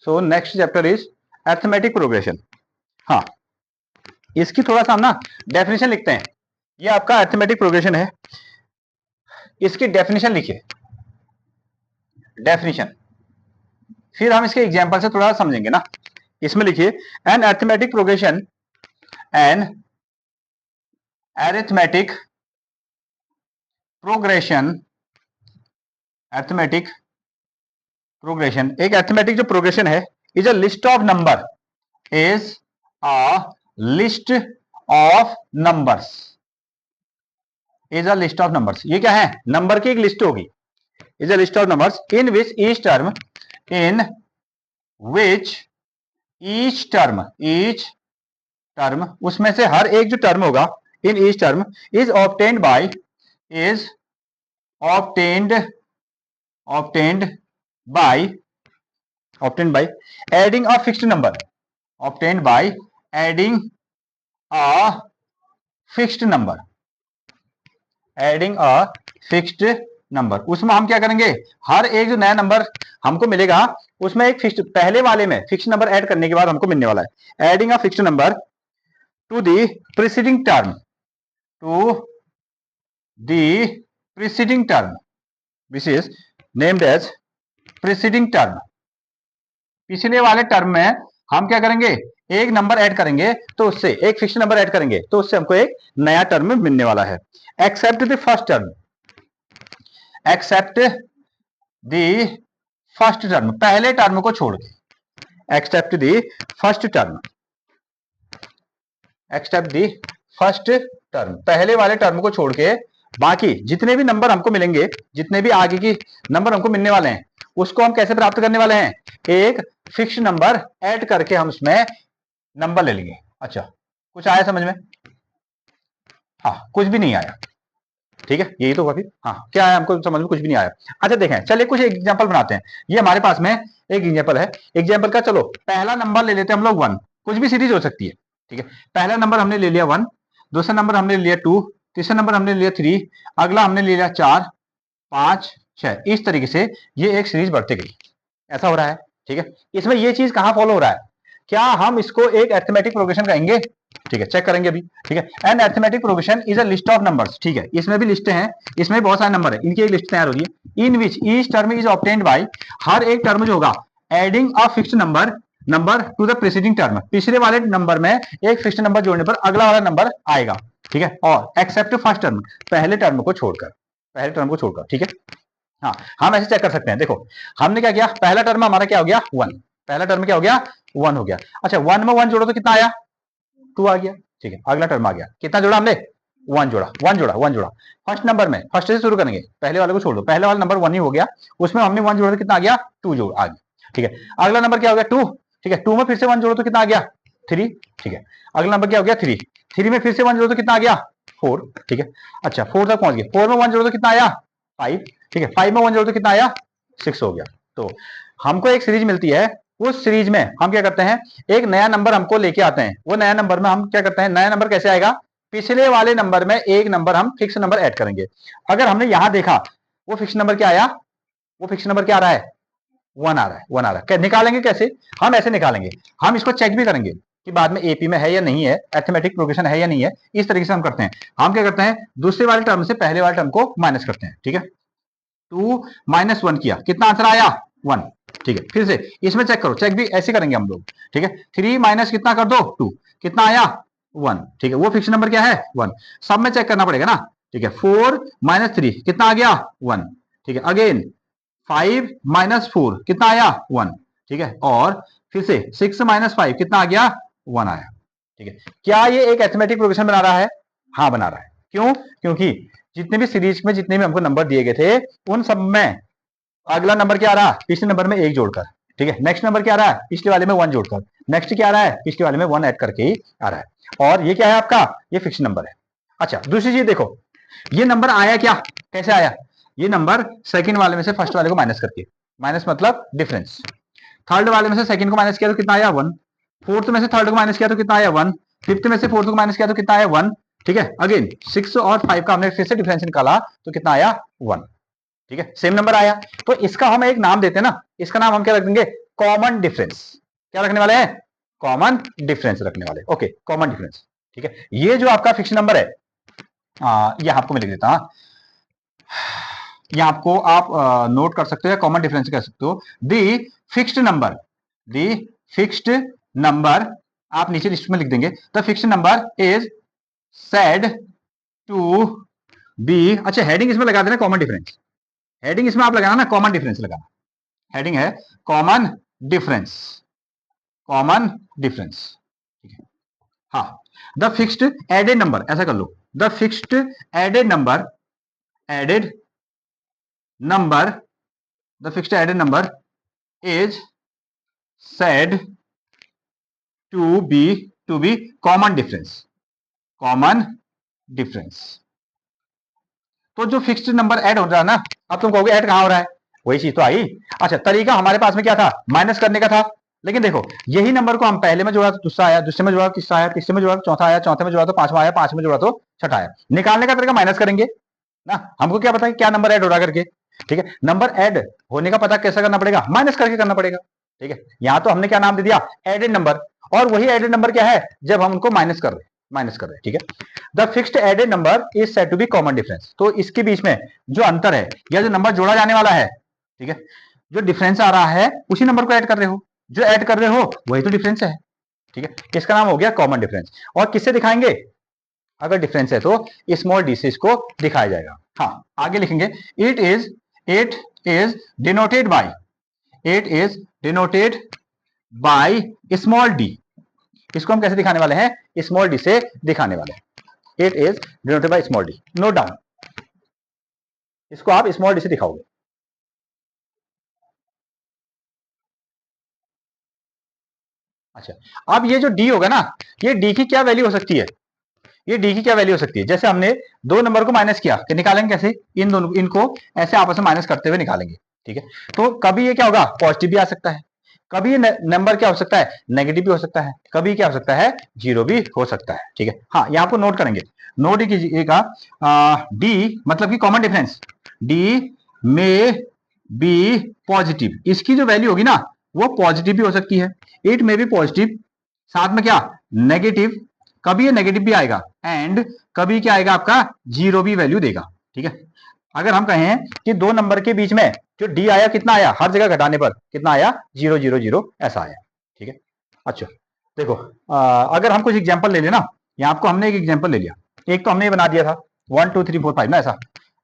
So next chapter is arithmetic progression. हाँ, इसकी थोड़ा सा हम ना डेफिनेशन लिखते हैं। ये आपका अरिथमेटिक प्रोग्रेशन है, इसकी डेफिनेशन लिखिए, डेफिनेशन, फिर हम इसके एग्जांपल से थोड़ा समझेंगे ना। इसमें लिखिए an arithmetic progression, an arithmetic progression, arithmetic progression, एक अरिथमेटिक जो प्रोग्रेशन है is a list of number, is a list of numbers, is a list of numbers. ये क्या है? नंबर की एक लिस्ट होगी। Is a list of numbers in which each term, in which each term, each term, उसमें से हर एक जो टर्म होगा, in each term is obtained by, is obtained, obtained by, obtained by adding a fixed number, obtained by adding a fixed number, adding a fixed number. उसमें हम क्या करेंगे, हर एक जो नया नंबर हमको मिलेगा उसमें एक फिक्स्ड, पहले वाले में फिक्स्ड नंबर ऐड करने के बाद हमको मिलने वाला है adding a fixed number to the preceding term, to the preceding term, this is named as preceding term. पिछले वाले टर्म में हम क्या करेंगे, एक नंबर ऐड करेंगे तो उससे एक फिक्स्ड नंबर ऐड करेंगे तो उससे हमको एक नया टर्म मिलने वाला है। Except the first term, except the first term, पहले टर्म को छोड़ के, except the first term, except the first term, पहले वाले टर्म को छोड़ के बाकी जितने भी नंबर हमको मिलेंगे, जितने भी आगे की नंबर हमको मिलने वाले हैं, उसको हम कैसे प्राप्त करने वाले हैं, एक फिक्स्ड नंबर ऐड करके हम उसमें नंबर ले लेंगे। अच्छा, कुछ आया समझ में? हाँ, कुछ भी नहीं आया, ठीक है, यही तो हुआ फिर। हाँ, क्या आया हमको समझ में? कुछ भी नहीं आया। अच्छा देखें, चलिए कुछ एग्जांपल बनाते हैं। ये हमारे पास में एक एग्जांपल है, एग्जांपल का चलो पहला नंबर ले लेते हैं हम लोग 1, कुछ भी सीरीज हो सकती है, ठीक है। पहला नंबर हमने ले लिया 1, दूसरा नंबर हमने ले लिया 2, तीसरा नंबर हमने ले लिया 3, अगला हमने ले लिया 4, 5, 6, इस तरीके से ये एक सीरीज बढ़ती गई। ऐसा हो रहा है, ठीक है। इसमें ये चीज कहां फॉलो हो रहा है, क्या हम इसको एक अरिथमेटिक प्रोग्रेशन कहेंगे? ठीक है, चेक करेंगे अभी, ठीक है। An arithmetic progression is a list of numbers, ठीक है, इसमें भी लिस्ट हैं, इसमें बहुत सारे नंबर है, इनकी एक लिस्ट तैयार हो रही है। In which each term is obtained by, हर एक टर्म जो होगा adding a fixed number, number to the preceding term, पिछले वाले नंबर में एक फिक्स्ड नंबर जोड़ने पर अगला वाला नंबर आएगा, ठीक है। और एक्सेप्ट फर्स्ट टर्म, पहले टर्म को छोड़कर, पहले टर्म को छोड़कर, ठीक है। हाँ, हम ऐसे चेक कर सकते हैं। देखो हमने क्या किया, पहला टर्म हमारा क्या हो गया 1, पहला टर्म क्या हो गया 1 हो गया। अच्छा 1 में 1 जोड़ो तो कितना आया 2 आ गया, ठीक है। अगला टर्म आ गया, कितना जोड़ा हमने 1 जोड़ा, 1 जोड़ा, 1 जोड़ा। फर्स्ट नंबर में फर्स्ट से शुरू करेंगे, पहले वाले को छोड़ दो, पहले वाला नंबर 1 ही हो गया, उसमें हमने 1 जोड़ा तो कितना आ गया 2 जोड़ आ गया, ठीक है। अगला नंबर क्या हो गया 2, ठीक है, 2 में फिर से 1 जोड़ो तो कितना आ गया 3, ठीक है। अगला नंबर क्या हो गया 3, 3 में फिर से 1 जोड़ो तो कितना आ गया 4, ठीक है। अच्छा 4 तक पहुंच गए, 4 में 1 जोड़ो तो कितना आया 5, ठीक है। 5 में 1 जोड़ो तो कितना आया 6 हो गया। तो हमको एक सीरीज मिलती है, उस सीरीज में हम क्या करते हैं, एक नया नंबर हमको लेके आते हैं, वो नया नंबर में हम क्या करते हैं, नया नंबर कैसे आएगा, पिछले वाले नंबर में एक नंबर हम फिक्स नंबर ऐड करेंगे। अगर हमने यहां देखा वो फिक्स नंबर क्या आया, वो फिक्स नंबर क्या आ रहा है 1 आ रहा है, 1 आ रहा है। निकालेंगे कैसे, हम ऐसे निकालेंगे, हम इसको चेक भी करेंगे कि बाद में एपी में है या नहीं है, अरिथमेटिक प्रोग्रेशन है या नहीं है, इस तरीके से हम करते हैं। हम क्या करते हैं, दूसरे वाले टर्म से पहले वाले टर्म को माइनस करते हैं, ठीक है। 2 - 1 किया, कितना आंसर आया 1, ठीक है। फिर से इसमें चेक करो, चेक भी ऐसे करेंगे हम लोग, ठीक है। 3 माइनस कितना कर दो 2, कितना आया 1, ठीक है। वो फिक्स नंबर क्या है 1, सब में चेक करना पड़ेगा ना, ठीक है। 4 - 3 कितना आ गया 1, ठीक है। अगेन 5 - 4 कितना आया 1, ठीक है। और फिर से 6 - 5 कितना आ गया 1 आया, ठीक है। क्या ये एक अरिथमेटिक प्रोग्रेशन बना रहा है? हाँ बना रहा है। क्यों? क्योंकि जितने भी सीरीज में जितने भी हमको नंबर दिए गए थे उन सब में अगला नंबर क्या आ रहा है, पिछले नंबर में 1 जोड़कर, ठीक है। नेक्स्ट नंबर क्या आ रहा है, पिछले वाले में 1 जोड़कर, नेक्स्ट क्या आ रहा है, पिछले वाले में 1 ऐड करके ही आ रहा है। और ये क्या है आपका, ये फिक्स नंबर है। अच्छा दूसरी चीज देखो, ये नंबर आया क्या, कैसे आया, ये नंबर सेकंड वाले में से फर्स्ट वाले को माइनस करके, माइनस मतलब डिफरेंस। थर्ड वाले में से सेकंड को माइनस किया तो कितना आया 1, फोर्थ में से थर्ड को माइनस किया तो कितना आया 1, फिफ्थ में से फोर्थ को माइनस किया तो कितना आया 1, ठीक है। अगेन 6 और 5 का हमने फिर से डिफरेंस निकाला तो कितना आया 1, ठीक है। सेम नंबर आया, तो इसका हम एक नाम देते हैं ना, इसका नाम हम क्या रख देंगे कॉमन डिफरेंस। क्या रखने वाले हैं? कॉमन डिफरेंस रखने वाले। Okay, common difference. ठीक है, ये जो आपका फिक्स नंबर है, ये आपको मैं लिख देता हूं, ये आपको आप नोट कर सकते हो या कॉमन डिफरेंस कह सकते हो। The fixed number, the fixed number, आप नीचे लिस्ट में लिख देंगे, the fixed number is said to be. अच्छा, हेडिंग इसमें लगा देना कॉमन डिफरेंस। हेडिंग इसमें आप लगाना ना, कॉमन डिफरेंस लगाना। हेडिंग है कॉमन डिफरेंस, कॉमन डिफरेंस। ठीक है, हाँ। द फिक्स्ड एडेड नंबर, ऐसा कर लो, the fixed added number, added number, the fixed added number is said to be common difference, common difference. तो जो फिक्स्ड नंबर ऐड हो रहा है ना, अब तुम कहोगे ऐड कहां हो रहा है, वही चीज तो आई। अच्छा, तरीका हमारे पास में क्या था? माइनस करने का था। लेकिन देखो, यही नंबर को हम पहले में जोड़ा तो दूसरा आया, दूसरे में जोड़ा तीसरा आया, तीसरे में जोड़ा तो चौथा आया, चौथे में जोड़ा तो पांचवा आया, पांच में जोड़ा तो छठा आया। निकालने का तरीका माइनस करेंगे ना, हमको क्या पता है क्या नंबर ऐड हो रहा करके। ठीक है, नंबर ऐड होने का पता कैसे करना पड़ेगा? माइनस करके करना पड़ेगा। ठीक है, यहां तो हमने क्या नाम दे दिया? Added number. और वही एडेड नंबर क्या है? जब हम उनको माइनस कर रहे हैं। ठीक है, the fixed added number is said to be common difference. तो इसके बीच में जो अंतर है, या जो नंबर जोड़ा जाने वाला है, ठीक है, जो डिफरेंस आ रहा है उसी नंबर को ऐड कर रहे हो, जो ऐड कर रहे हो वही तो डिफरेंस है। ठीक है, इसका नाम हो गया कॉमन डिफरेंस। और किससे दिखाएंगे? अगर डिफरेंस है तो स्मॉल डी से इसको दिखाया जाएगा। हाँ, आगे लिखेंगे, it is denoted by, it is denoted by small D. इसको हम कैसे दिखाने वाले हैं? स्मॉल डी से दिखाने वाले हैं। It is denoted by small D. Note down, इसको आप स्मॉल डी से दिखाओगे। अच्छा, अब ये जो डी होगा ना, ये डी की क्या वैल्यू हो सकती है? ये डी की क्या वैल्यू हो सकती है? जैसे हमने दो नंबर को माइनस किया, कि निकालेंगे कैसे? इन दोनों इनको ऐसे आपस में माइनस करते हुए निकालेंगे। ठीक है, तो कभी ये क्या होगा? पॉजिटिव भी आ सकता है, कभी ये नंबर क्या हो सकता है? नेगेटिव भी हो सकता है, कभी क्या हो सकता है? जीरो भी हो सकता है। ठीक है, हाँ, यहाँ आपको नोट करेंगे, नोट कीजिएगा, डी मतलब कि कॉमन डिफरेंस, डी में बी पॉजिटिव। इसकी जो वैल्यू होगी ना, वो पॉजिटिव भी हो सकती है, इट में बी पॉजिटिव, साथ में क्या? नेगेटिव, कभी ये नेगेटिव भी आएगा, एंड कभी क्या आएगा आपका? जीरो भी वैल्यू देगा। ठीक है, अगर हम कहें कि दो नंबर के बीच में जो डी आया, कितना आया? हर जगह घटाने पर कितना आया? 0 0 0 ऐसा आया। ठीक है, अच्छा देखो, अगर हम कुछ एग्जांपल ले लेना, यहाँ आपको हमने एक एग्जांपल ले लिया, एक तो हमने ये बना दिया था 1 2 3 4 5 ना, ऐसा।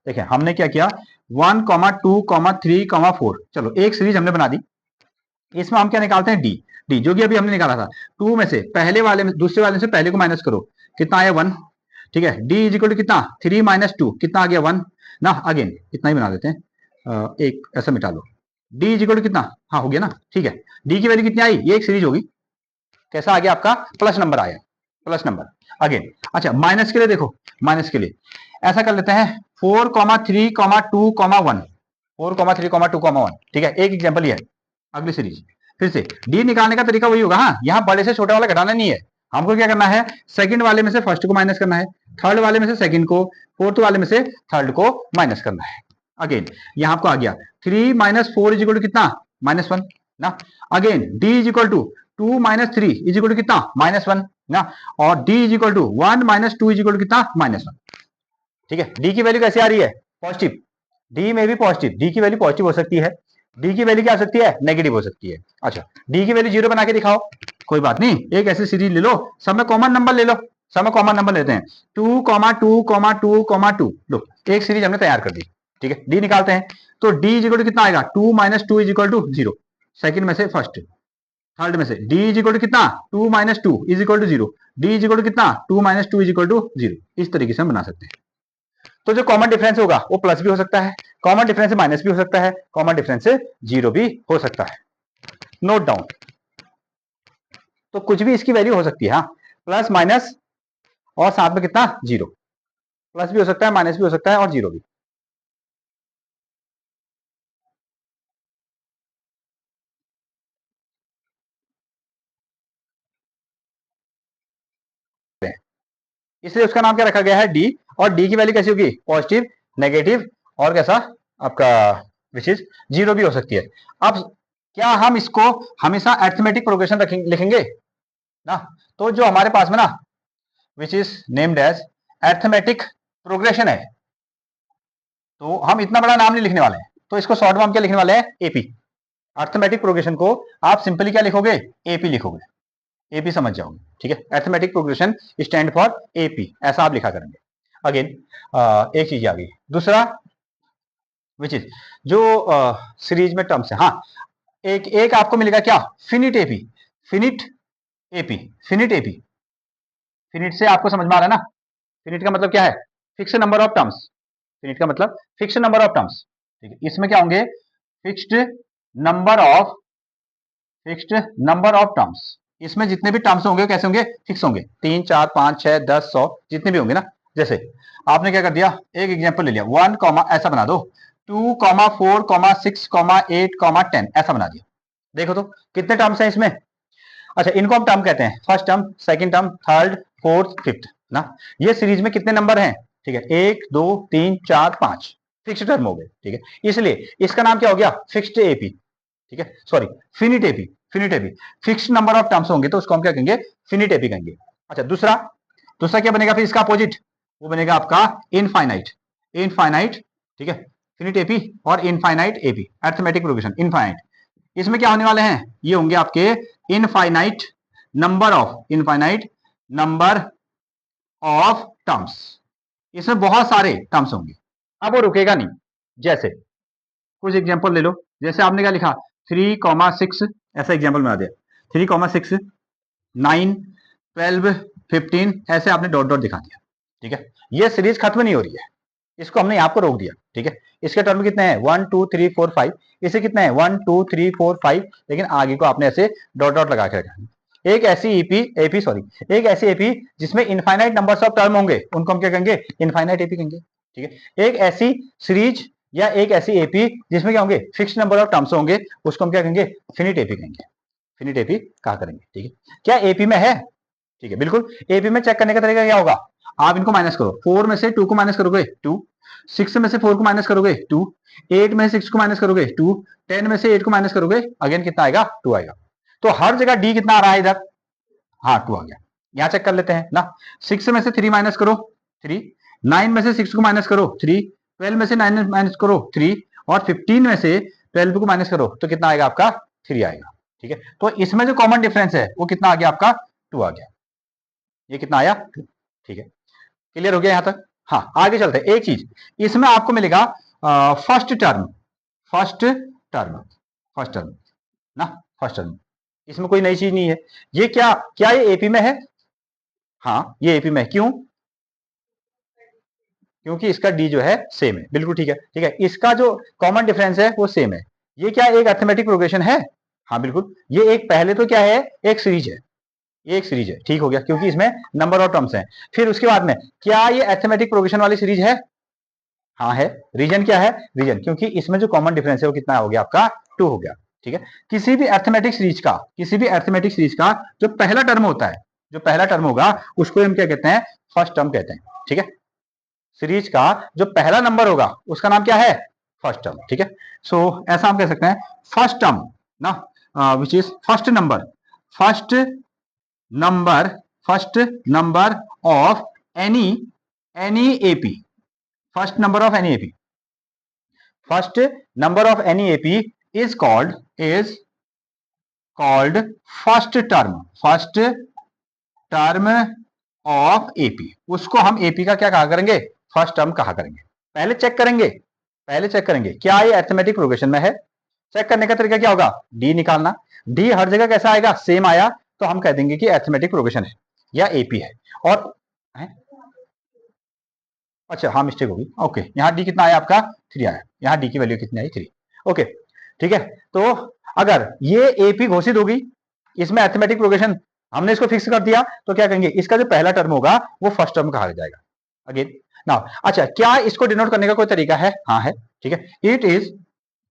देखिए हमने क्या किया, 1 2 3 4, चलो एक सीरीज हमने बना दी। इसमें हम क्या निकालते हैं? डी। डी जो कि अभी हमने निकाला था, टू में से पहले वाले में दूसरे वाले से पहले को माइनस करो, कितना आया? 1। ठीक है, डी इज इक्वल टू कितना? 3 - 2, कितना आ गया? 1 ना। अगेन इतना ही बना देते हैं, एक ऐसा मिटा लो, डी इज इक्वल टू कितना? हाँ, हो गया ना। ठीक है, डी की वैल्यू कितनी आई? ये एक सीरीज होगी, कैसा आ गया आपका? प्लस नंबर आया, प्लस नंबर। अगेन अच्छा, माइनस के लिए देखो, माइनस के लिए ऐसा कर लेते हैं, 4 3 2 1, 4 3 2 1। ठीक है, एक एग्जाम्पल ये है। अगली सीरीज फिर से, डी निकालने का तरीका वही होगा। हाँ, यहाँ बड़े से छोटे वाला घटाना नहीं है, हमको क्या करना है? सेकंड वाले में से फर्स्ट को माइनस करना है, थर्ड वाले में से सेकंड को, फोर्थ वाले में से थर्ड को माइनस करना है। अगेन यहाँ आपको आ गया 3 - 4 इज इक्वल टू कितना? -1 ना। Again d is equal to 2 - 3 is equal to कितना? -1 ना। और d is equal to 1 - 2 is equal to कितना? -1। ठीक है, डी की वैल्यू कैसे आ रही है? पॉजिटिव। डी में भी पॉजिटिव, डी की वैल्यू पॉजिटिव हो सकती है, डी की वैल्यू क्या हो सकती है? नेगेटिव हो सकती है। अच्छा, डी की वैल्यू 0 बना के दिखाओ, कोई बात नहीं, एक ऐसी सीरीज ले लो, सब में कॉमन नंबर ले लो, सब में कॉमन नंबर लेते हैं, 2 2 2 लो, एक सीरीज हमने तैयार कर दी। ठीक है, डी निकालते हैं, तो डी इज इक्वल टू कितना आएगा? 2 - 2 इज इक्वल टू 0, सेकंड में से फर्स्ट, थर्ड में से डी इज इक्वल टू कितना? 2 - 2 is equal to 0, d is equal to कितना? 2 - 2 इज इक्वल टू 0। इस तरीके से हम बना सकते हैं। तो जो कॉमन डिफरेंस होगा वो प्लस भी हो सकता है, कॉमन डिफरेंस से माइनस भी हो सकता है, कॉमन डिफरेंस से जीरो भी हो सकता है। नोट डाउन, तो कुछ भी इसकी वैल्यू हो सकती है। हाँ, प्लस माइनस और साथ में कितना? जीरो। प्लस भी हो सकता है, माइनस भी हो सकता है, और जीरो भी। इसलिए उसका नाम क्या रखा गया है? डी। और डी की वैल्यू कैसी होगी? पॉजिटिव, नेगेटिव, और कैसा आपका, विच इज जीरो भी हो सकती है। अब क्या हम इसको हमेशा अरिथमेटिक प्रोग्रेशन लिखेंगे ना? तो जो हमारे पास में ना which is named as arithmetic progression है, तो हम इतना बड़ा नाम नहीं लिखने वाले हैं, तो इसको शॉर्ट में हम क्या लिखने वाले हैं? एपी। अरिथमेटिक प्रोग्रेशन को आप सिंपली क्या लिखोगे? एपी लिखोगे, एपी समझ जाओगे, ठीक है। Arithmetic progression stand for AP, ऐसा आप लिखा करेंगे। अगेन एक चीज आ गई, दूसरा विच इज जो सीरीज में टर्म्स है, हाँ, एक एक आपको मिलेगा क्या? Finite AP. Finite AP, finite AP, finite से आपको समझ में आ रहा है ना? फिनिट का मतलब क्या है? Fix number of terms. Finite का मतलब फिक्स नंबर ऑफ टर्म्स, ठीक है। इसमें क्या होंगे? Fixed number of, fixed number of terms. इसमें जितने भी टर्म्स होंगे कैसे होंगे? फिक्स होंगे, 3 4 5 6 10 100 जितने भी होंगे ना। जैसे आपने क्या कर दिया, एक एग्जांपल ले लिया, 1 कॉमा ऐसा बना दो, 2 कॉमा 4 कॉमा 6 कॉमा 8 कॉमा 10 ऐसा बना दिया। देखो तो कितने टर्म्स हैं इसमें? अच्छा, इनको हम टर्म कहते हैं, first term, second term, third, fourth, fifth ना। ये सीरीज में कितने नंबर हैं? ठीक है, 1 2 3 4 5 फिक्स्ड टर्म हो गए, ठीक है। इसलिए इसका नाम क्या हो गया? फिक्स्ड एपी, ठीक है, sorry finite AP. Finite AP, fixed number of terms होंगे तो उसको हम क्या कहेंगे? फिनिट एपी कहेंगे। अच्छा, दूसरा, दूसरा क्या बनेगा फिर इसका अपोजिट? वो बनेगा आपका इनफाइनाइट। इनफाइनाइट, ठीक है, फिनिट एपी और infinite AP, arithmetic progression infinite. इसमें क्या होने वाले हैं? ये होंगे आपके infinite number of, infinite number of terms. इसमें बहुत सारे टर्म्स होंगे, अब वो रुकेगा नहीं। जैसे कुछ एग्जांपल ले लो, जैसे आपने क्या लिखा, 3,6 ऐसा एग्जांपल बना दिया, 3,6 9 12 15 ऐसे आपने डॉट डॉट दिखा दिया, ठीक है। ये सीरीज खत्म नहीं हो रही है, इसको हमने यहाँ पर रोक दिया, ठीक है। इसके टर्म कितने हैं? 1 2 3 4 5, इसे कितने हैं? 1 2 3 4 5, लेकिन आगे को आपने ऐसे डॉट डॉट लगा के रखा है। एक ऐसी एपी सॉरी, एक ऐसी एपी जिसमें इनफाइनाइट नंबर्स ऑफ टर्म होंगे, उनको हम क्या कहेंगे? इनफाइनाइट एपी कहेंगे, ठीक है। एक ऐसी सीरीज या एक ऐसी एपी जिसमें क्या होंगे? फिक्स्ड नंबर ऑफ टर्म्स होंगे, उसको हम क्या कहेंगे? फिनिट एपी कहेंगे। फिनिट एपी कहा करेंगे, ठीक है। क्या एपी में है? ठीक है, बिल्कुल। एपी में चेक करने का तरीका क्या होगा? आप इनको माइनस करो, 4 में से 2 को माइनस करोगे 2, 6 में से 4 को माइनस करोगे 2, 8 में से 6 को माइनस करोगे 2, 10 में से 8 को माइनस करोगे, अगेन कितना आएगा? 2 आएगा। तो हर जगह डी कितना आ रहा है इधर? हाँ, 2 आ गया। यहां चेक कर लेते हैं ना, 6 में से 3 माइनस करो 3, 9 में से 6 को माइनस करो 3, 12 में से 9 माइनस करो 3, और 15 में से 12 को माइनस करो तो कितना आएगा आपका? 3 आएगा, ठीक है। तो इसमें जो कॉमन डिफरेंस है वो कितना आ गया आपका? 2 आ गया। ये कितना आया? 2, ठीक है। क्लियर हो गया यहां तक? हाँ, आगे चलते हैं। एक चीज इसमें आपको मिलेगा first term, first term, first term ना, फर्स्ट टर्म। इसमें कोई नई चीज नहीं है। ये क्या क्या ये एपी में है? हाँ, ये एपी में है। क्यों? क्योंकि इसका डी जो है सेम है, बिल्कुल ठीक है, ठीक है। इसका जो कॉमन डिफरेंस है वो सेम है। ये क्या एक अरिथमेटिक प्रोग्रेशन है? हाँ बिल्कुल। ये एक पहले तो क्या है? एक सीरीज है, ये एक सीरीज है, ठीक हो गया, क्योंकि इसमें नंबर ऑफ टर्म्स हैं। फिर उसके बाद में क्या ये अरिथमेटिक प्रोग्रेशन वाली सीरीज है? हाँ है। रीजन क्या है? रीजन क्योंकि इसमें जो कॉमन डिफरेंस है वो कितना हो गया आपका? 2 हो गया, ठीक है। किसी भी अरिथमेटिक सीरीज का, किसी भी अरिथमेटिक सीरीज का जो पहला टर्म होता है, जो पहला टर्म होगा उसको हम क्या कहते हैं? फर्स्ट टर्म कहते हैं, ठीक है। सीरीज का जो पहला नंबर होगा उसका नाम क्या है? फर्स्ट टर्म, ठीक है। सो ऐसा हम कह सकते हैं फर्स्ट टर्म ना, which is first number, first number, first number of any any AP, first number of any AP, first number of any AP is called first term, first term of AP. उसको हम AP का क्या कहा करेंगे? First term कहा करेंगे। पहले check करेंगे, पहले चेक करेंगे क्या ये अरिथमेटिक प्रोग्रेशन में है। चेक करने का तरीका क्या होगा? डी निकालना। डी हर जगह कैसा आएगा? सेम आया तो हम कह देंगे कि अरिथमेटिक प्रोग्रेशन है या एपी है। और है? अच्छा हाँ, मिस्टेक होगी, ओके। यहाँ डी कितना आया आपका? 3 आया। यहाँ डी की वैल्यू कितनी आई? 3, ओके, ठीक है। तो अगर ये एपी घोषित होगी, इसमें अरिथमेटिक प्रोग्रेशन हमने इसको फिक्स कर दिया, तो क्या कहेंगे? इसका जो पहला टर्म होगा वो फर्स्ट टर्म कहा जाएगा। अगेन ना, अच्छा, क्या इसको डिनोट करने का कोई तरीका है? हाँ है, ठीक है।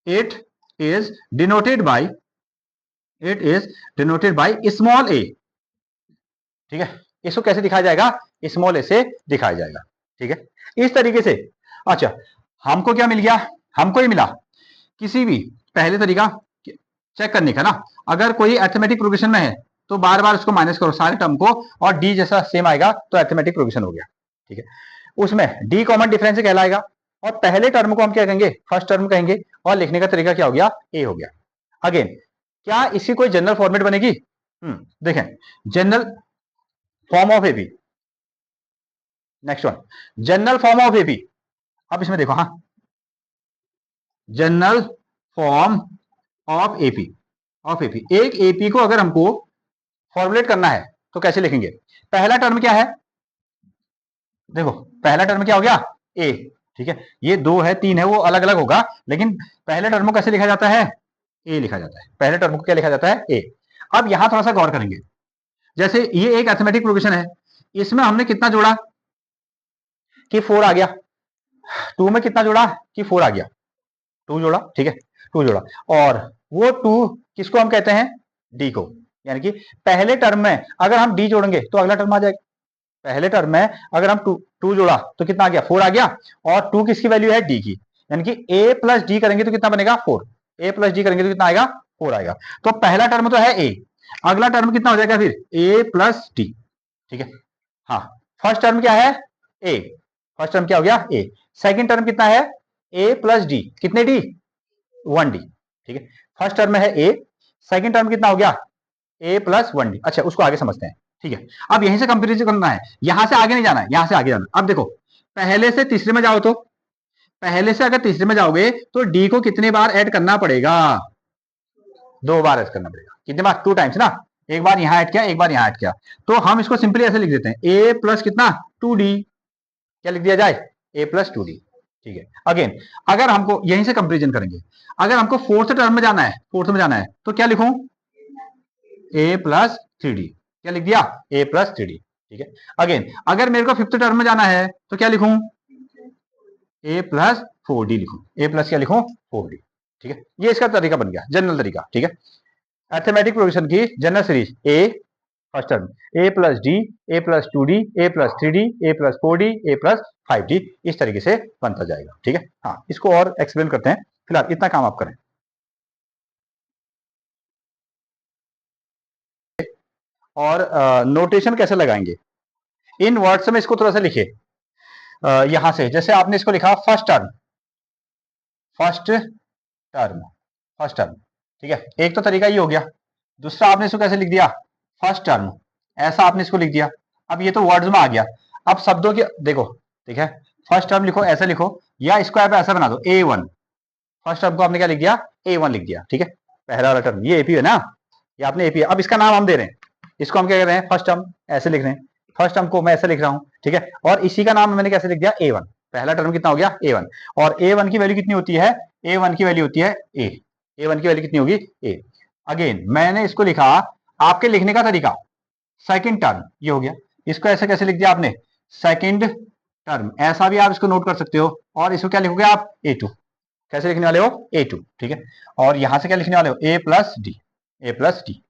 It is denoted by, it is denoted by small A, ठीक है। इसको कैसे दिखाया जाएगा? स्मॉल ए से दिखाया जाएगा, ठीक है, इस तरीके से। अच्छा, हमको क्या मिल गया? हमको ये मिला किसी भी पहले तरीका, चेक करने का ना, अगर कोई अरिथमेटिक प्रोग्रेशन में है तो बार बार उसको माइनस करो सारे टर्म को, और डी जैसा सेम आएगा तो अरिथमेटिक प्रोग्रेशन हो गया। ठीक है, उसमें डी कॉमन डिफरेंस कहलाएगा, और पहले टर्म को हम क्या कहेंगे, फर्स्ट टर्म कहेंगे, और लिखने का तरीका क्या हो गया, ए हो गया। अगेन, क्या इसकी कोई जनरल फॉर्मेट बनेगी? देखें, general form of AP, next one, general form of AP. अब इसमें देखो, हाँ, जनरल फॉर्म ऑफ एपी, एक एपी को अगर हमको फॉर्मुलेट करना है तो कैसे लिखेंगे? पहला टर्म क्या है, देखो पहला टर्म क्या हो गया, ए। ठीक है, ये 2 है 3 है वो अलग अलग होगा, लेकिन पहले टर्म को कैसे लिखा जाता है, ए लिखा जाता है। पहले टर्म को क्या लिखा जाता है, ए। अब यहां थोड़ा सा गौर करेंगे, जैसे ये एक अरिथमेटिक प्रोग्रेशन है, इसमें हमने कितना जोड़ा कि 4 आ गया, 2 में कितना जोड़ा कि 4 आ गया, 2 जोड़ा। ठीक है, 2 जोड़ा, और वो 2 किसको हम कहते हैं, डी को। यानी कि पहले टर्म में अगर हम डी जोड़ेंगे तो अगला टर्म आ जाएगा। पहले टर्म में अगर हम 2 जोड़ा तो कितना आ गया, 4 आ गया, और 2 किसकी वैल्यू है, डी की। यानी कि ए प्लस डी करेंगे तो कितना बनेगा, 4। ए प्लस डी करेंगे तो कितना आएगा, 4 आएगा। तो पहला टर्म तो है ए, अगला टर्म कितना हो जाएगा फिर, ए प्लस डी। ठीक है, हाँ, फर्स्ट टर्म क्या है, ए, फर्स्ट टर्म क्या हो गया, ए। सेकंड टर्म कितना है, ए प्लस डी, कितने डी, 1 डी। ठीक है, फर्स्ट टर्म है ए, सेकंड टर्म कितना हो गया, ए प्लस 1 डी। अच्छा, उसको आगे समझते हैं। ठीक है, अब यहीं से कंपेरिजन करना है, यहां से आगे नहीं जाना है, यहां से आगे जाना। अब देखो, पहले से तीसरे में जाओ तो, पहले से अगर तीसरे में जाओगे तो डी को कितने बार ऐड करना पड़ेगा, 2 बार ऐड करना पड़ेगा। कितने बार, 2 टाइम्स ना, एक बार यहां ऐड किया, एक बार यहां ऐड किया। तो हम इसको सिंपली ऐसे लिख देते हैं, ए प्लस कितना, 2d। क्या लिख दिया जाए, ए प्लस 2d। ठीक है, अगेन अगर हमको यहीं से कंपेरिजन करेंगे, अगर हमको फोर्थ टर्म में जाना है, फोर्थ में जाना है तो क्या लिखूं, ए प्लस 3d। क्या लिख दिया, ए प्लस 3d। ठीक है, अगेन अगर मेरे को फिफ्थ टर्म में जाना है तो क्या लिखूं, ए प्लस 4d लिखूं, ए प्लस क्या लिखूं, 4d। ठीक है, ये इसका तरीका बन गया, जनरल तरीका। ठीक है, अरिथमेटिक प्रोग्रेशन की जनरल सीरीज, ए फर्स्ट टर्म, ए प्लस डी, ए प्लस 2d, ए प्लस 3d, ए प्लस 4d, ए प्लस 5d, इस तरीके से बनता जाएगा। ठीक है, हाँ, इसको और एक्सप्लेन करते हैं, फिलहाल इतना काम आप करें। और नोटेशन कैसे लगाएंगे, इन वर्ड्स में इसको थोड़ा सा लिखिए। यहां से जैसे आपने इसको लिखा first term, first term, first term. ठीक है, एक तो तरीका ये हो गया। दूसरा आपने इसको कैसे लिख दिया, फर्स्ट टर्म, ऐसा आपने इसको लिख दिया। अब ये तो वर्ड्स में आ गया, अब शब्दों की देखो। ठीक है, फर्स्ट टर्म लिखो, ऐसा लिखो, या स्क्वायर पे ऐसा बना दो, A1। फर्स्ट टर्म को आपने क्या लिख दिया, A1 लिख दिया। ठीक है, पहला वाला टर्म ये एपी है ना, ये आपने एपी है। अब इसका नाम हम दे रहे हैं, इसको हम क्या कर रहे हैं, फर्स्ट टर्म ऐसे लिख रहे हैं, फर्स्ट टर्म को मैं ऐसे लिख रहा हूं। ठीक है, और इसी का नाम मैंने कैसे लिख दिया, A1। पहला टर्म कितना हो गया, A1, और A1 की वैल्यू कितनी होती है, A1 की वैल्यू होती है A। A1 की वैल्यू कितनी होगी, A। अगेन मैंने इसको लिखा, आपके लिखने का तरीका, सेकंड टर्म ये हो गया, इसको ऐसे कैसे लिख दिया आपने, सेकंड टर्म, ऐसा भी आप इसको नोट कर सकते हो। और इसको क्या लिखोगे आप, A2। कैसे लिखने वाले हो, A2। ठीक है, और यहां से क्या लिखने वाले हो, A plus D, A plus D.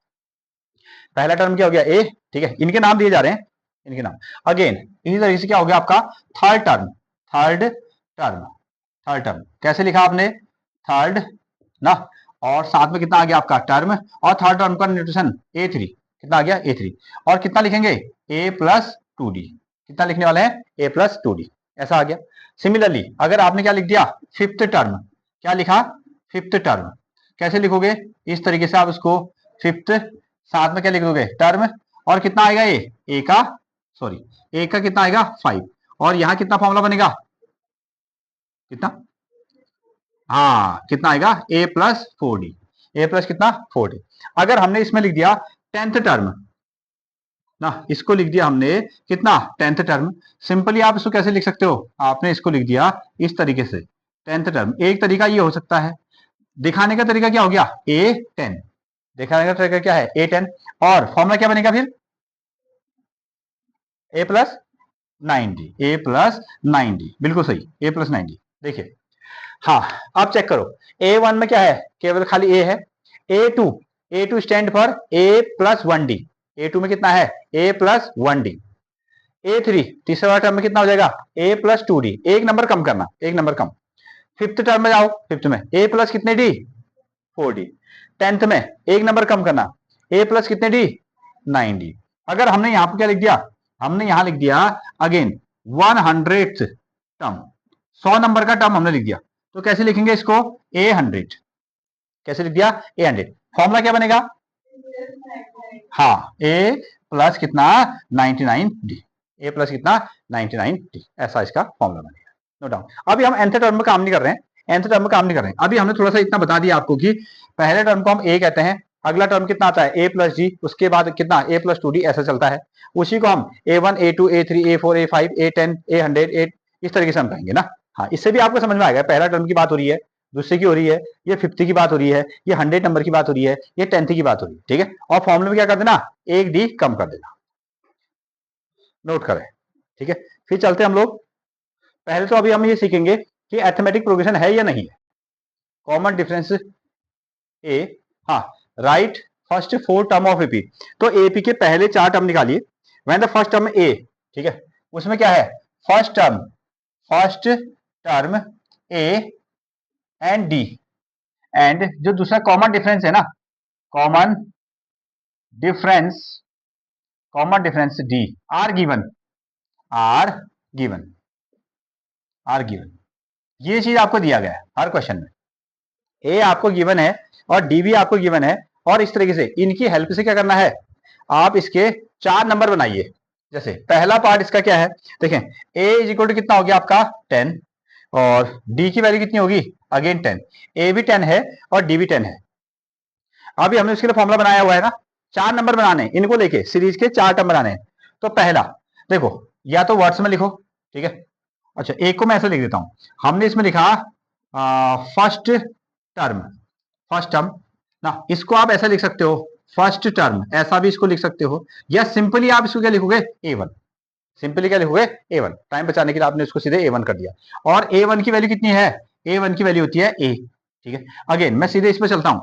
पहला टर्म क्या हो गया, ए। ठीक है, इनके नाम दिए जा रहे हैं, इनके नाम। अगेन इसी तरीके से क्या हो गया आपका third term, third term, third term कैसे लिखा आपने, थर्ड ना, और साथ में कितना आ गया आपका टर्म, और थर्ड टर्म का नोटेशन A3, कितना आ गया, A3। और कितना लिखेंगे, A प्लस 2d। कितना लिखने वाले हैं, A प्लस 2d, ऐसा आ गया। सिमिलरली अगर आपने क्या लिख दिया, फिफ्थ टर्म, क्या लिखा, फिफ्थ टर्म, कैसे लिखोगे, इस तरीके से आप इसको फिफ्थ, साथ में क्या लिख दोगे, टर्म, और कितना आएगा, ए का, सॉरी, ए का कितना आएगा, 5, और यहां कितना फॉर्मूला बनेगा, कितना, हाँ कितना आएगा, ए प्लस 4d, ए प्लस कितना, 4d। अगर हमने इसमें लिख दिया टेंथ टर्म ना, इसको लिख दिया हमने कितना, टेंथ टर्म, सिंपली आप इसको कैसे लिख सकते हो, आपने इसको लिख दिया इस तरीके से, टेंथ टर्म। एक तरीका ये हो सकता है, दिखाने का तरीका क्या हो गया, A10, दिखाने का तरीका क्या है, A10, और फॉर्मूला क्या बनेगा फिर, A plus 9d, A plus 9d, बिल्कुल सही, A प्लस 9d। देखिए, हाँ, अब चेक करो, A1 में क्या है, केवल खाली A है। A2, A2 stand for A plus 1d, A2 में कितना है, A प्लस 1d। A3 तीसरा टर्म में कितना हो जाएगा, A प्लस 2d, एक नंबर कम करना, एक नंबर कम। फिफ्थ टर्म में जाओ, फिफ्थ में A प्लस कितने d, 4d। 10th में एक नंबर कम करना, a प्लस कितने डी 9d। अगर हमने यहां पर क्या लिख दिया, हमने यहां लिख दिया अगेन 100th टर्म, 100 नंबर का टर्म हमने लिख दिया, तो कैसे लिखेंगे इसको a100, कैसे लिख दिया a100। फॉर्मूला क्या बनेगा, हाँ a प्लस कितना 99d, a प्लस कितना 99d, ऐसा इसका फॉर्मूला बनेगा। No doubt. अभी हम nth टर्म में काम नहीं कर रहे हैं, nth टर्म में काम नहीं कर रहे हैं, अभी हमने थोड़ा सा इतना बता दिया आपको कि पहले टर्म को हम a कहते हैं, अगला टर्म कितना आता है a प्लस जी, उसके बाद कितना a प्लस 2d, ऐसा चलता है। उसी को हम a1 a2 a3 a4 a5 a10 a100 इस तरीके से हम कहेंगे ना। हाँ, इससे भी आपको समझ में आएगा, पहला टर्म की बात हो रही है, दूसरे की हो रही है, ये 50 की बात हो रही है, ये 100 नंबर की बात हो रही है, ये 10th की बात हो रही है, ठीक है। और फॉर्मूले में क्या कर देना, एक डी कम कर देना, नोट करें, ठीक है। फिर चलते हम लोग, पहले तो अभी हम ये सीखेंगे कि अरिथमेटिक प्रोग्रेशन है या नहीं है। कॉमन डिफरेंस ए, हाँ, right first 4 term of AP, तो एपी के पहले 4 टर्म निकालिए। व्हेन द फर्स्ट टर्म ए, ठीक है, उसमें क्या है, first term A and D, and जो दूसरा कॉमन डिफरेंस है ना, common difference D R given, ये चीज आपको दिया गया है हर क्वेश्चन में, ए आपको गिवन है और डी भी आपको गिवन है, और इस तरीके से इनकी हेल्प से क्या करना है, आप इसके 4 नंबर बनाइए। जैसे पहला पार्ट इसका क्या है, देखें a इज इक्वल टू कितना हो गया आपका 10, और d की वैल्यू कितनी होगी अगेन 10, a भी 10 है और d भी 10 है। अभी हमने उसके लिए फॉर्मूला बनाया हुआ है ना, 4 नंबर बनाने, इनको लेके सीरीज के 4 टर्म बनाने हैं। तो पहला देखो, या तो वर्ड्स में लिखो, ठीक है, अच्छा एक को मैं ऐसे लिख देता हूं, हमने इसमें लिखा फर्स्ट टर्म ना, इसको आप ऐसा लिख सकते हो फर्स्ट टर्म, ऐसा भी इसको लिख सकते हो, या सिंपली आप इसको क्या लिखोगे a1, सिंपली क्या लिखोगे a1, टाइम बचाने के लिए आपने इसको सीधे a1 कर दिया। और a1 की वैल्यू कितनी है, a1 की वैल्यू होती है a, ठीक है। अगेन मैं सीधे इस पर चलता हूं,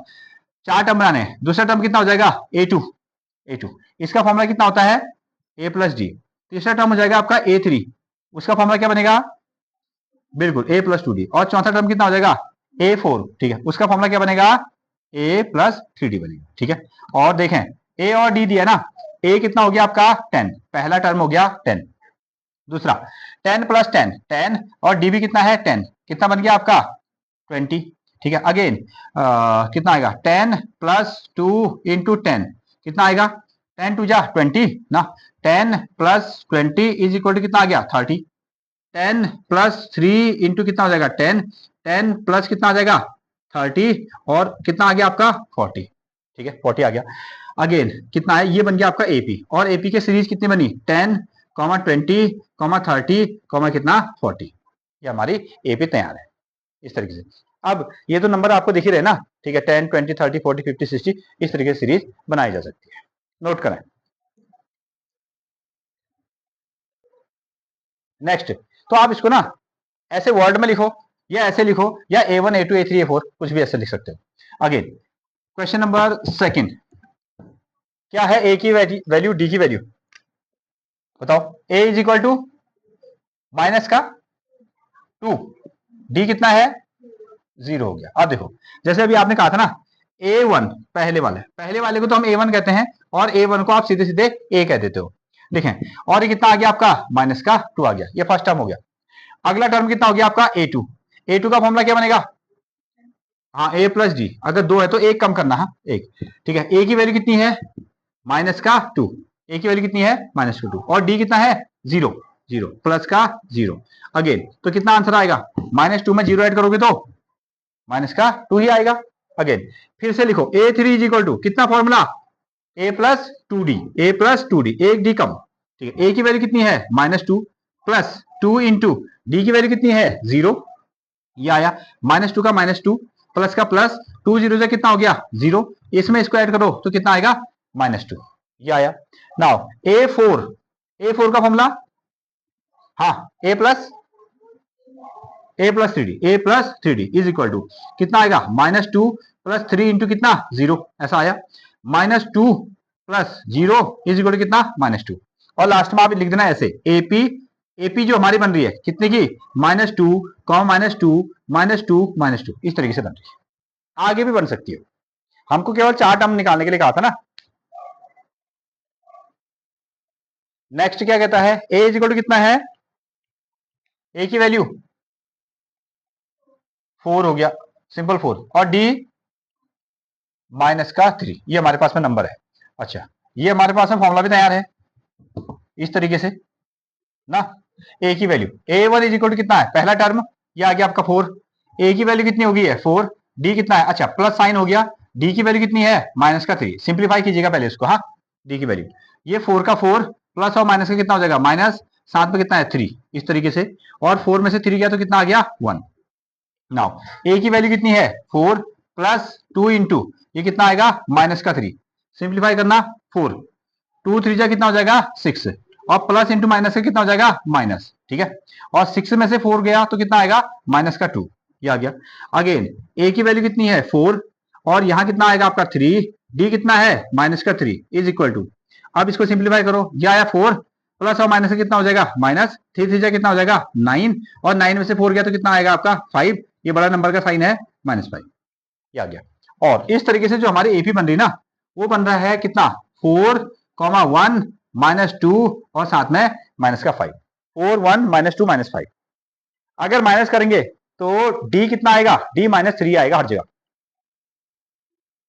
4 टर्म बनाने हैं, दूसरा टर्म कितना हो जाएगा a2, इसका फॉर्मूला कितना होता है a प्लस डी, तीसरा टर्म हो जाएगा आपका a3, उसका फॉर्मूला क्या बनेगा, बिल्कुल a प्लस 2d, और चौथा टर्म कितना हो जाएगा a4, ठीक है, उसका फॉर्मूला क्या बनेगा a प्लस 3d बनेगा, ठीक है। और देखें a और d दिया ना, a कितना हो गया आपका 10, पहला टर्म हो गया 10, दूसरा 10 प्लस 10 और d भी कितना है 10, कितना बन गया आपका 20, ठीक है। अगेन कितना आएगा 10 प्लस 2 इंटू 10, कितना आएगा 10 टू जा 20 ना, 10 प्लस 20 इज इक्वल टू कितना आ गया 30, 10 प्लस 3 इंटू कितना हो जाएगा 10, 10 प्लस कितना आ जाएगा 30, और कितना आ गया आपका 40, ठीक है 40 आ गया। अगेन कितना है, ये बन गया आपका एपी, और एपी के सीरीज कितनी बनी 10, 20, 30, कितना 40, ये हमारी एपी तैयार है इस तरीके से। अब ये तो नंबर आपको दिख ही रहे ना, ठीक है, 10, 20, 30, 40, 50, 60 इस तरीके से सीरीज बनाई जा सकती है, नोट करें। नेक्स्ट, तो आप इसको ना ऐसे वर्ड में लिखो, या ऐसे लिखो, या a1 a2 a3 a4 कुछ भी ऐसे लिख सकते हो। अगेन क्वेश्चन नंबर सेकंड, क्या है a की वैल्यू d की वैल्यू बताओ, a is equal to minus का 2, d कितना है 0 हो गया। अब देखो जैसे अभी आपने कहा था ना a1, पहले वाले को तो हम a1 कहते हैं, और a1 को आप सीधे सीधे a कह देते हो, देखें, और ये कितना आ गया आपका माइनस का 2 आ गया, ये फर्स्ट टर्म हो गया। अगला टर्म कितना हो गया आपका a2, a2 का फॉर्मूला क्या बनेगा, हाँ a प्लस डी, अगर 2 है तो एक कम करना, हाँ एक, ठीक है। a की वैल्यू कितनी है माइनस का 2, a की वैल्यू कितनी है माइनस का 2, और d कितना है 0, प्लस का 0। अगेन तो कितना आंसर आएगा, -2 में 0 ऐड करोगे तो माइनस का 2 ही आएगा। अगेन फिर से लिखो a3 इज इक्वल टू कितना फॉर्मूला a प्लस 2d, एक डी कम, ठीक है। a की वैल्यू कितनी है -2 प्लस 2 इंटू डी की वैल्यू कितनी है 0, ये आया -2 का -2 प्लस का प्लस 2 0 से कितना हो गया 0, इसमें इसको ऐड करो तो कितना आएगा -2, ये आया। नाउ a4 का फॉर्मूला, हाँ a plus 3d is equal to कितना आएगा -2 प्लस 3 इंटू कितना 0, ऐसा आया, -2 प्लस 0 इज इक्वल टू कितना -2, और लास्ट में आप लिख देना ऐसे एपी जो हमारी बन रही है कितने की -2, -2, -2, -2 इस तरीके से बन रही है, आगे भी बन सकती है। हमको केवल 4 टर्म निकालने के लिए कहा था ना। नेक्स्ट क्या कहता है, ए इज इक्वल टू कितना है, ए की वैल्यू 4 हो गया, सिंपल 4, और डी माइनस का 3, ये हमारे पास में नंबर है। अच्छा, ये हमारे पास में फॉर्मूला भी तैयार है इस तरीके से ना। ए की value A1 is equal to कितना है, पहला टर्म ये आ गया आपका 4, ए की वैल्यू कितनी होगी है 4, डी कितना है, अच्छा प्लस साइन हो गया, डी की वैल्यू कितनी है माइनस का 3, सिंप्लीफाई कीजिएगा पहले इसको, हाँ डी की वैल्यू, ये 4 का 4 प्लस और माइनस का कितना हो जाएगा माइनस, साथ में कितना है 3, इस तरीके से, और 4 में से 3 गया तो कितना आ गया 1। नाउ ए की वैल्यू कितनी है 4 प्लस 2 इंटू ये कितना आएगा माइनस का 3, सिंप्लीफाई करना 4, 2 3 जा कितना हो जाएगा 6, और प्लस इंटू माइनस का कितना हो जाएगा माइनस, ठीक है, और 6 में से 4 गया तो कितना आएगा माइनस का 2, ये आ गया। अगेन ए की वैल्यू कितनी है 4, और यहां कितना आएगा आपका 3, डी कितना है माइनस का 3 इज इक्वल टू, अब इसको सिंप्लीफाई करो, ये आया 4 प्लस और माइनस का कितना हो जाएगा माइनस, 3 3 जा कितना हो जाएगा 9, और 9 में से 4 गया तो कितना आएगा आपका 5, ये बड़ा नंबर का साइन है -5, ये आ गया। और इस तरीके से जो हमारी एपी बन रही ना, वो बन रहा है कितना 4,1 -2 और साथ में माइनस का 5, 4 1 -2 -5। अगर माइनस करेंगे तो डी कितना आएगा, डी -3 आएगा हर जगह।